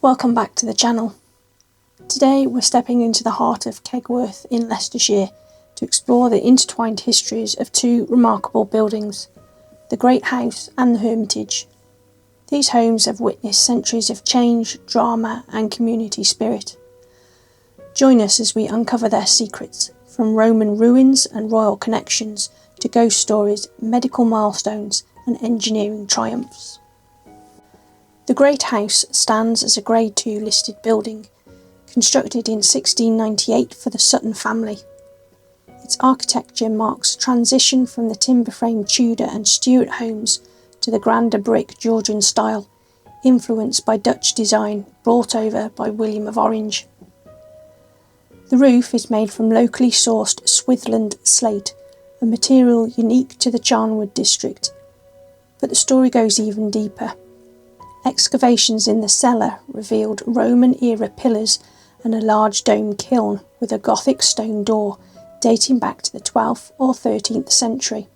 Welcome back to the channel. Today we're stepping into the heart of Kegworth in Leicestershire to explore the intertwined histories of two remarkable buildings, the Great House and the Hermitage. These homes have witnessed centuries of change, drama and community spirit. Join us as we uncover their secrets, from Roman ruins and royal connections to ghost stories, medical milestones and engineering triumphs. The Great House stands as a Grade II listed building, constructed in 1698 for the Sutton family. Its architecture marks a transition from the timber-framed Tudor and Stuart homes to the grander brick Georgian style, influenced by Dutch design brought over by William of Orange. The roof is made from locally sourced Swithland slate, a material unique to the Charnwood district. But the story goes even deeper. Excavations in the cellar revealed Roman-era pillars and a large dome kiln with a Gothic stone door dating back to the 12th or 13th century.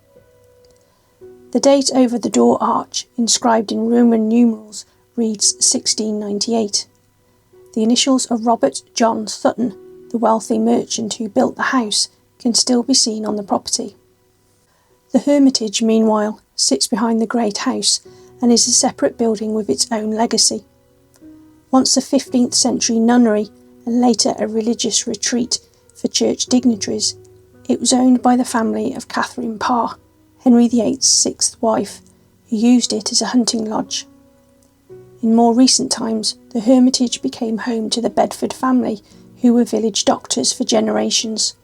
The date over the door arch, inscribed in Roman numerals, reads 1698. The initials of Robert John Sutton, the wealthy merchant who built the house, can still be seen on the property. The Hermitage, meanwhile, sits behind the Great House and is a separate building with its own legacy. Once a 15th century nunnery and later a religious retreat for church dignitaries, it was owned by the family of Catherine Parr, Henry VIII's sixth wife, who used it as a hunting lodge. In more recent times, the Hermitage became home to the Bedford family, who were village doctors for generations.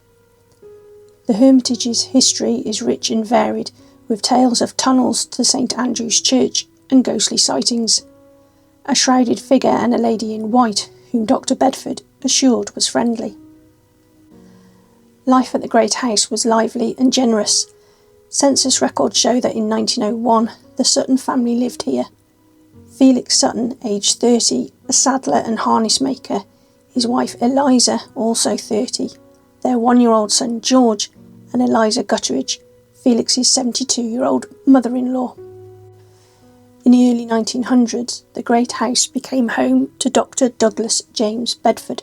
The Hermitage's history is rich and varied, with tales of tunnels to St Andrew's Church and ghostly sightings. A shrouded figure and a lady in white, whom Dr Bedford assured was friendly. Life at the Great House was lively and generous. Census records show that in 1901 the Sutton family lived here. Felix Sutton, aged 30, a saddler and harness maker, his wife Eliza, also 30, their 1-year-old son George, and Eliza Gutteridge, Felix's 72-year-old mother-in-law. In the early 1900s, the Great House became home to Dr Douglas James Bedford,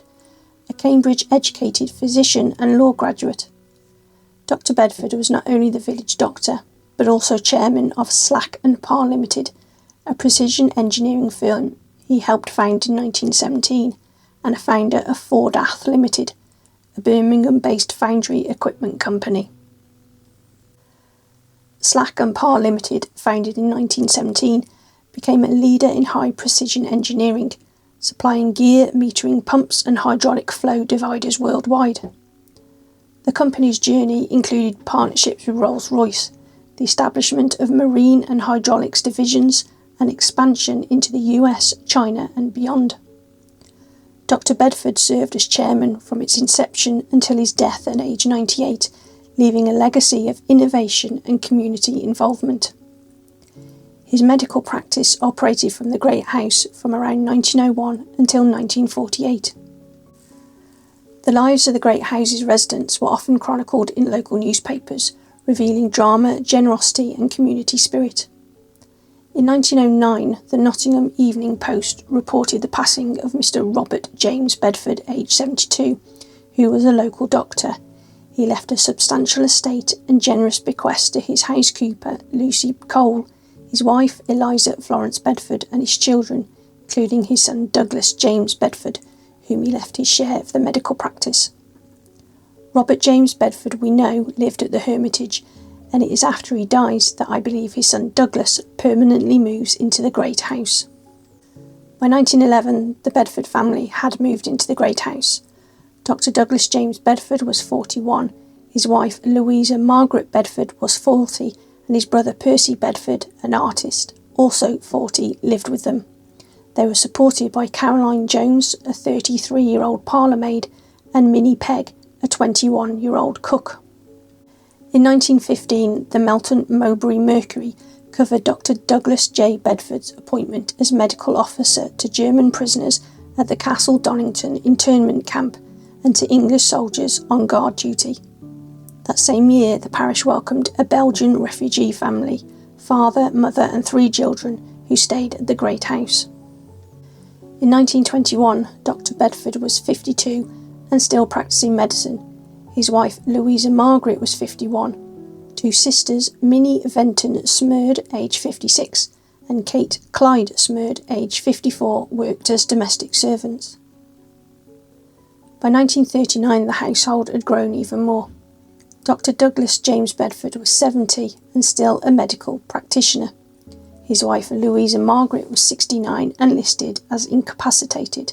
a Cambridge-educated physician and law graduate. Dr Bedford was not only the village doctor, but also chairman of Slack and Parr Limited, a precision engineering firm he helped found in 1917, and a founder of Fordath Limited, a Birmingham-based foundry equipment company. Slack and Parr Limited, founded in 1917, became a leader in high-precision engineering, supplying gear, metering pumps and hydraulic flow dividers worldwide. The company's journey included partnerships with Rolls-Royce, the establishment of marine and hydraulics divisions, and expansion into the US, China and beyond. Dr Bedford served as chairman from its inception until his death at age 98, leaving a legacy of innovation and community involvement. His medical practice operated from the Great House from around 1901 until 1948. The lives of the Great House's residents were often chronicled in local newspapers, revealing drama, generosity and community spirit. In 1909, the Nottingham Evening Post reported the passing of Mr Robert James Bedford, aged 72, who was a local doctor. He left a substantial estate and generous bequest to his housekeeper, Lucy Cole, his wife, Eliza Florence Bedford, and his children, including his son Douglas James Bedford, whom he left his share of the medical practice. Robert James Bedford, we know, lived at the Hermitage, and it is after he dies that I believe his son Douglas permanently moves into the Great House. By 1911, the Bedford family had moved into the Great House. Dr Douglas James Bedford was 41, his wife Louisa Margaret Bedford was 40, and his brother Percy Bedford, an artist, also 40, lived with them. They were supported by Caroline Jones, a 33-year-old parlourmaid, and Minnie Pegg, a 21-year-old cook. In 1915, the Melton Mowbray Mercury covered Dr Douglas J. Bedford's appointment as medical officer to German prisoners at the Castle Donington internment camp and to English soldiers on guard duty. That same year, the parish welcomed a Belgian refugee family, father, mother and 3 children, who stayed at the Great House. In 1921, Dr. Bedford was 52 and still practising medicine. His wife Louisa Margaret was 51. Two sisters, Minnie Venton Smurd, aged 56, and Kate Clyde Smurd, aged 54, worked as domestic servants. By 1939, the household had grown even more. Dr. Douglas James Bedford was 70 and still a medical practitioner. His wife Louisa Margaret was 69 and listed as incapacitated.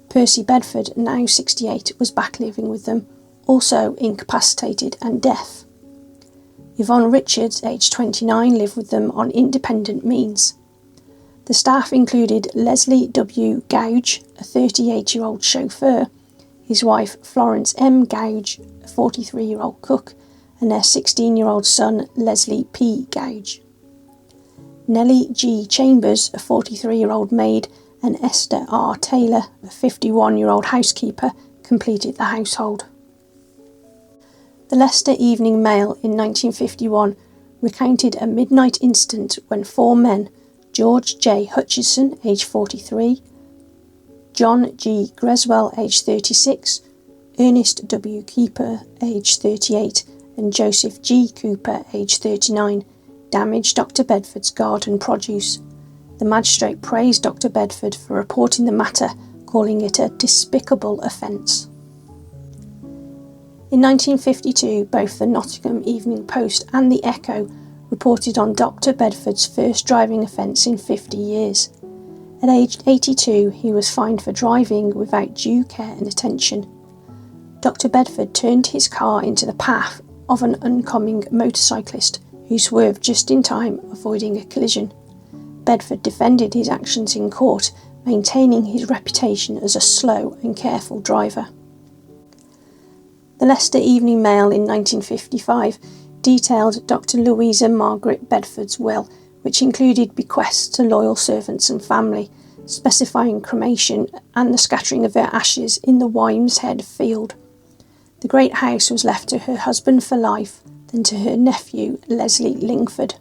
Percy Bedford, now 68, was back living with them, also incapacitated and deaf. Yvonne Richards, aged 29, lived with them on independent means. The staff included Leslie W. Gouge, a 38-year-old chauffeur, his wife Florence M. Gouge, a 43-year-old cook, and their 16-year-old son Leslie P. Gouge. Nellie G. Chambers, a 43-year-old maid, and Esther R. Taylor, a 51-year-old housekeeper, completed the household. The Leicester Evening Mail in 1951 recounted a midnight incident when four men, George J. Hutchison, aged 43, John G. Greswell, aged 36, Ernest W. Keeper, aged 38, and Joseph G. Cooper, aged 39, damaged Dr. Bedford's garden produce. The magistrate praised Dr. Bedford for reporting the matter, calling it a despicable offence. In 1952, both the Nottingham Evening Post and the Echo reported on Dr. Bedford's first driving offence in 50 years. At age 82, he was fined for driving without due care and attention. Dr. Bedford turned his car into the path of an oncoming motorcyclist who swerved just in time, avoiding a collision. Bedford defended his actions in court, maintaining his reputation as a slow and careful driver. The Leicester Evening Mail in 1955 detailed Dr. Louisa Margaret Bedford's will, which included bequests to loyal servants and family, specifying cremation and the scattering of her ashes in the Wymeshead field. The great house was left to her husband for life, then to her nephew Leslie Lingford.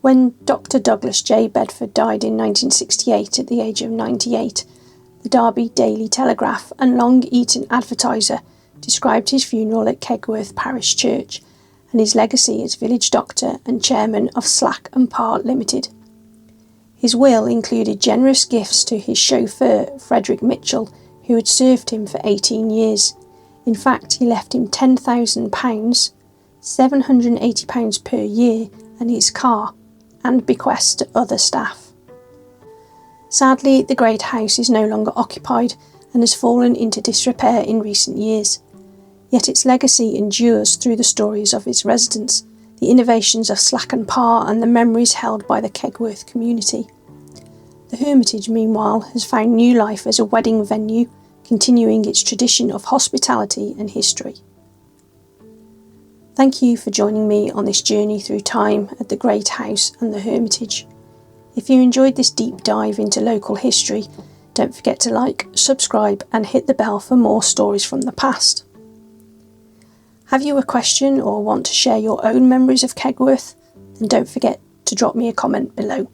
When Dr. Douglas J. Bedford died in 1968 at the age of 98, the Derby Daily Telegraph and Long Eaton Advertiser described his funeral at Kegworth Parish Church and his legacy as village doctor and chairman of Slack and Parr Limited. His will included generous gifts to his chauffeur, Frederick Mitchell, who had served him for 18 years. In fact, he left him £10,000, £780 per year, and his car, and bequests to other staff. Sadly, the great house is no longer occupied and has fallen into disrepair in recent years. Yet its legacy endures through the stories of its residents, the innovations of Slack and Parr, and the memories held by the Kegworth community. The Hermitage, meanwhile, has found new life as a wedding venue, continuing its tradition of hospitality and history. Thank you for joining me on this journey through time at the Great House and the Hermitage. If you enjoyed this deep dive into local history, don't forget to like, subscribe and hit the bell for more stories from the past. Have you a question or want to share your own memories of Kegworth? Then don't forget to drop me a comment below.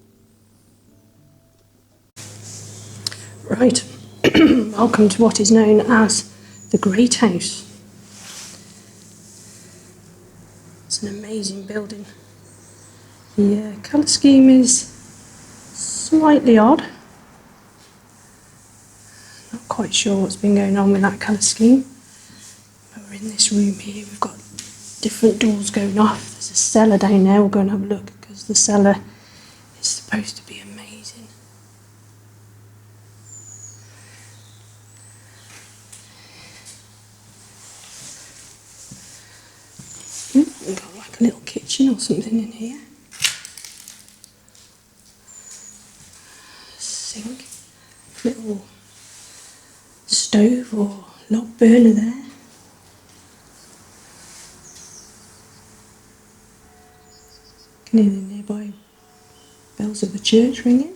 Right, welcome to what is known as the Great House. It's an amazing building. The colour scheme is slightly odd. Not quite sure what's been going on with that colour scheme. But we're in this room here, we've got different doors going off. There's a cellar down there, we'll go and have a look because the cellar is supposed to be amazing. We've got like a little kitchen or something in here. Sink, little stove or log burner there. Can hear the nearby bells of the church ringing.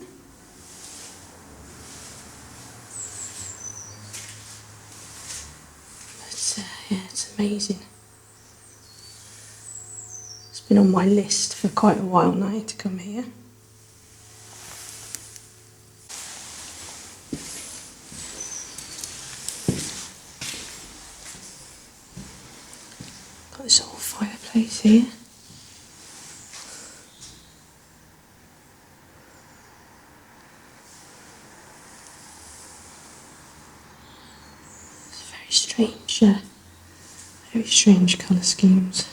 Yeah, it's amazing. It's been on my list for quite a while now to come here. place here. It's very strange colour schemes.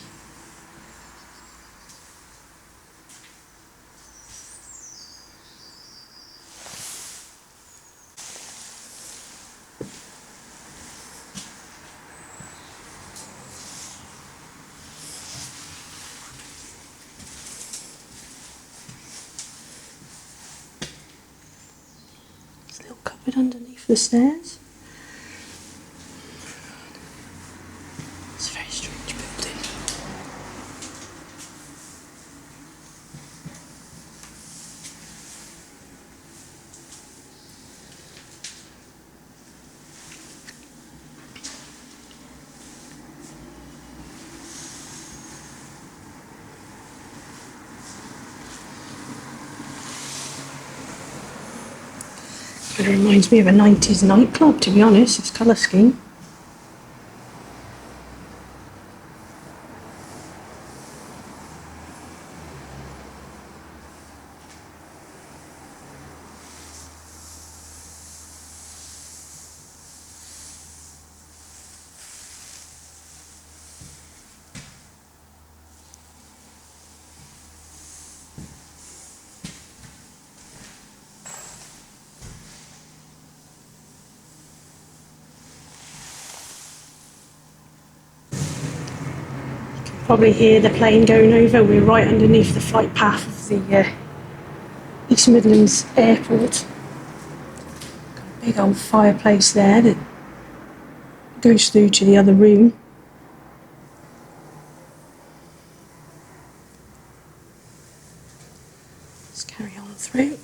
There's a little cupboard underneath the stairs. It's a very strange building. It reminds me of a 90s nightclub, to be honest, its colour scheme. Probably hear the plane going over. We're right underneath the flight path of the East Midlands Airport. Got a big old fireplace there that goes through to the other room. Let's carry on through.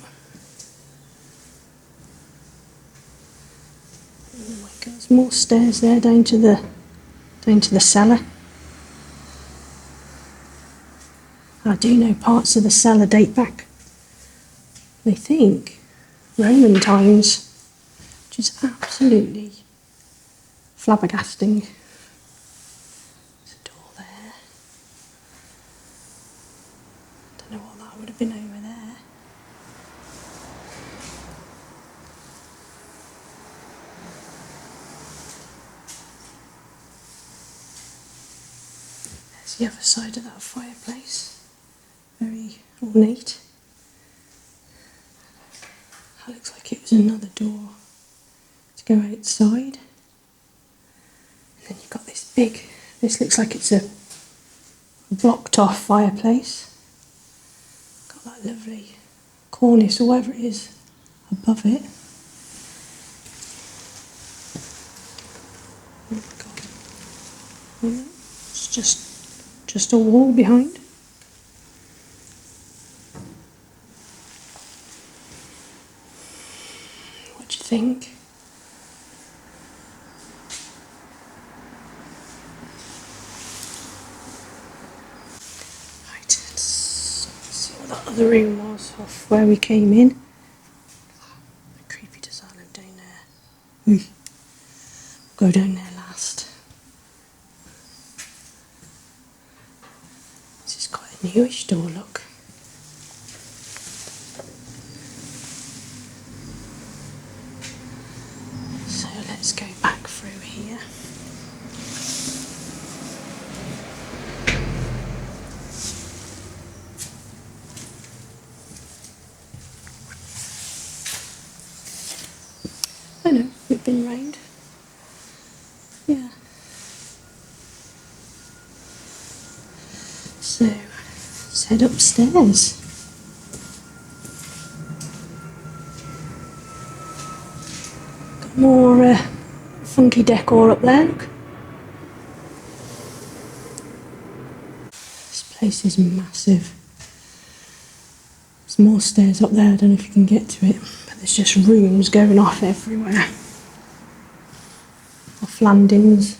Oh my God, there's more stairs there down to the cellar. I do know parts of the cellar date back, I think, Roman times, which is absolutely flabbergasting. There's a door there. Don't know what that would have been over there. There's the other side of that fireplace. Very ornate. That looks like it was another door to go outside. And then you've got this looks like it's a blocked off fireplace. Got that lovely cornice or whatever it is above it. Oh my God. Oh, it's just a wall behind. Think. Right, let's see what that other room was off where we came in. The creepy design down there. Go down there last. This is quite a newish door, look. Let's go back through here. I know, we've been rained. Yeah. So, let's head upstairs. Got more funky decor up there, look. This place is massive. There's more stairs up there, I don't know if you can get to it, but there's just rooms going off everywhere. Off landings.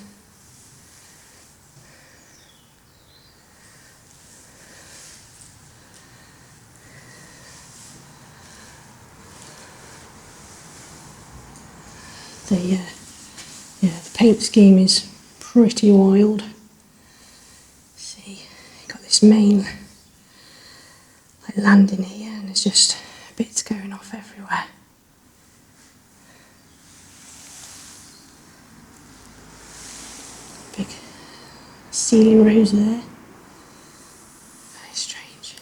The paint scheme is pretty wild. Let's see. this main landing here, and there's just bits going off everywhere. Big ceiling rose there. Very strange.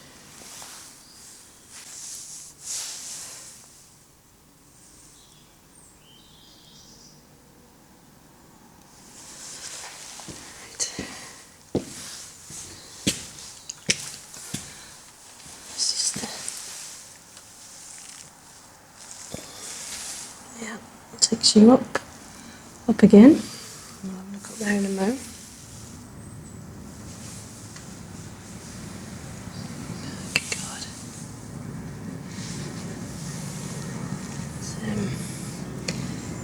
Takes you up again. We'll have a look up there in a moment. God.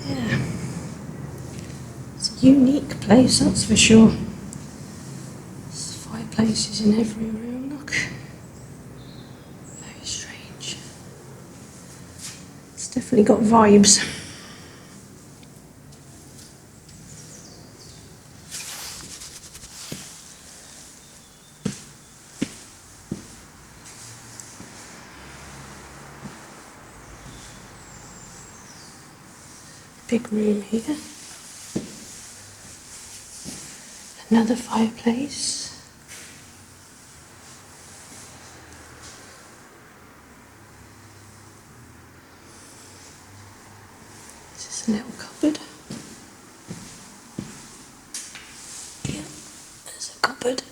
Yeah. It's a unique place, that's for sure. There's fireplaces in every room, look. Very strange. It's definitely got vibes. Big room here. Another fireplace. This is a little cupboard. Yeah, there's a cupboard.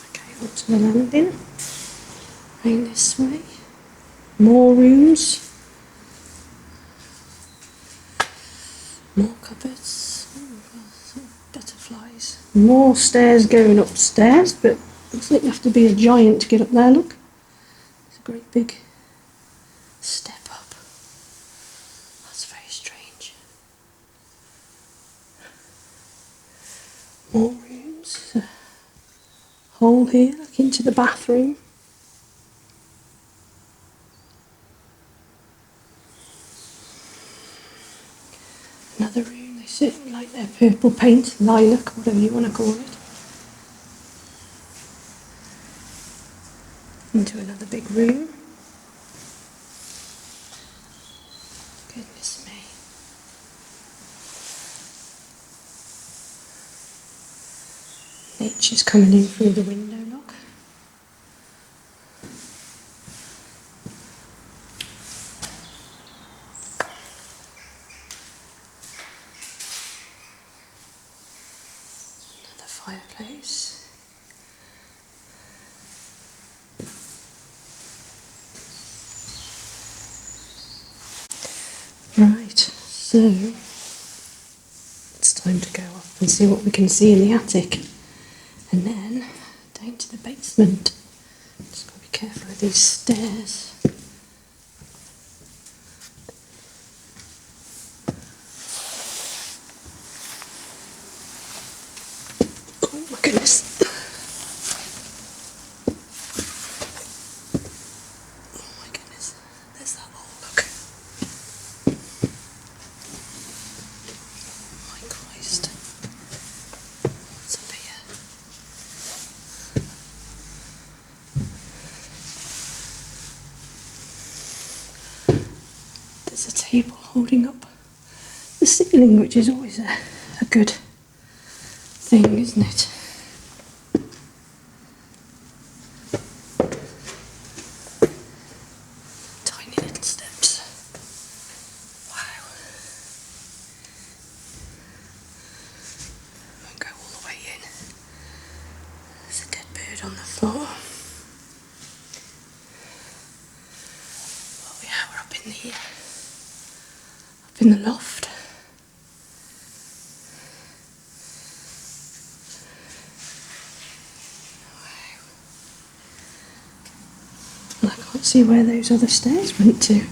Okay, onto the landing. Going this way. More rooms. More cupboards. Butterflies. More stairs going upstairs, but looks like you have to be a giant to get up there, look. It's a great big step up. That's very strange. More rooms. There's a hole here, look into the bathroom. Another room, they certainly like their purple paint, lilac, whatever you want to call it. Into another big room. Goodness me. Nature's coming in through the window, look. Fireplace. Right, so it's time to go up and see what we can see in the attic, and then down to the basement. Just got to be careful of these stairs. Oh my goodness. Oh my goodness. There's that hole, look. Oh my Christ. What's up here? There's a table holding up the ceiling, which is always a good thing, isn't it? Tiny little steps. Wow. Won't go all the way in. There's a dead bird on the floor. Oh yeah, we're up in the loft. I can't see where those other stairs went to.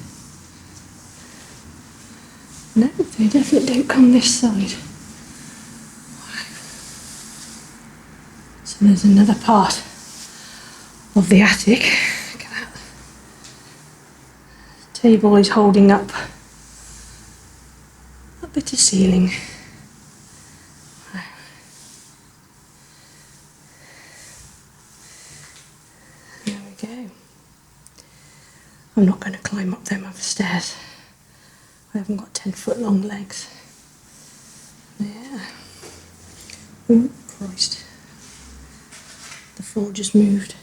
No, they definitely don't come this side. Wow. So there's another part of the attic. Look at that. The table is holding up that bit of ceiling. There we go. I'm not going to climb up them other stairs. I haven't got 10-foot long legs. Yeah. Oh, Christ. The floor just moved.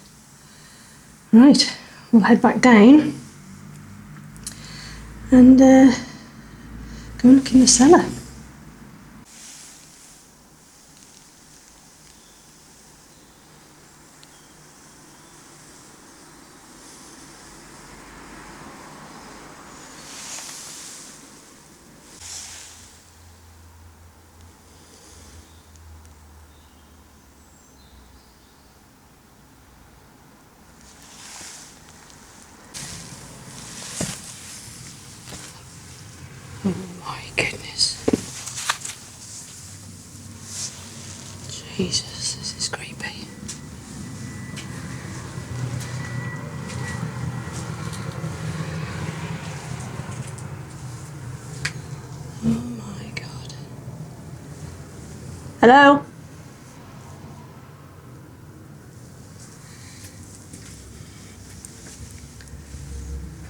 Right, we'll head back down and go and look in the cellar. Oh my goodness. Jesus, this is creepy. Oh my God. Hello?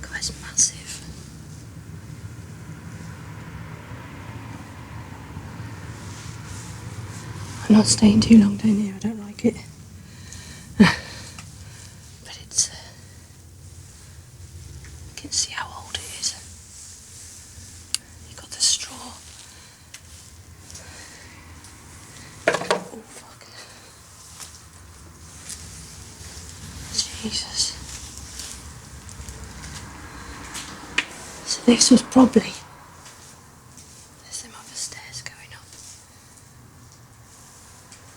God, it's massive. I'm not staying too long down here, I don't like it. But it's... you can see how old it is. You've got the straw. Oh fuck. Jesus. So this was probably... there's them other stairs going up.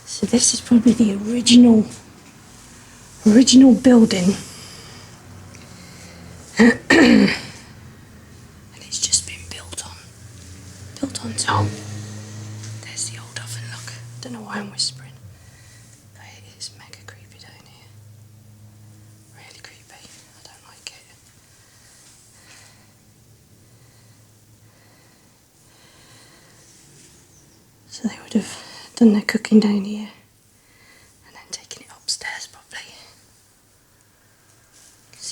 So this is probably the original building. And it's just been built on top. There's the old oven, look. Don't know why I'm whispering. But it is mega creepy down here. Really creepy. I don't like it. So they would have done their cooking down here and then taken it upstairs probably.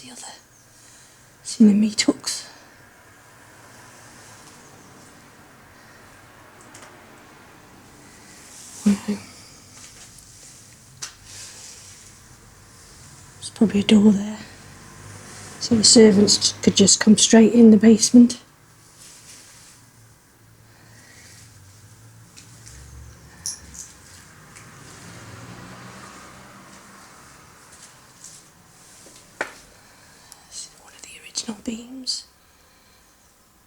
You can see the meat hooks. There's probably a door there, so the servants could just come straight in the basement. This is one of the original beams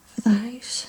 for the house.